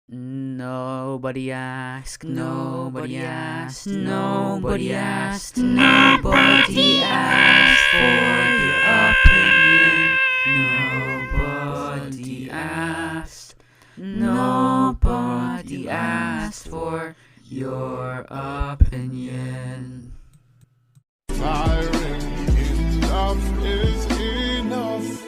Nobody asked, nobody asked, nobody asked, nobody asked for your opinion. Nobody asked, nobody asked for your opinion. Firing enough is enough.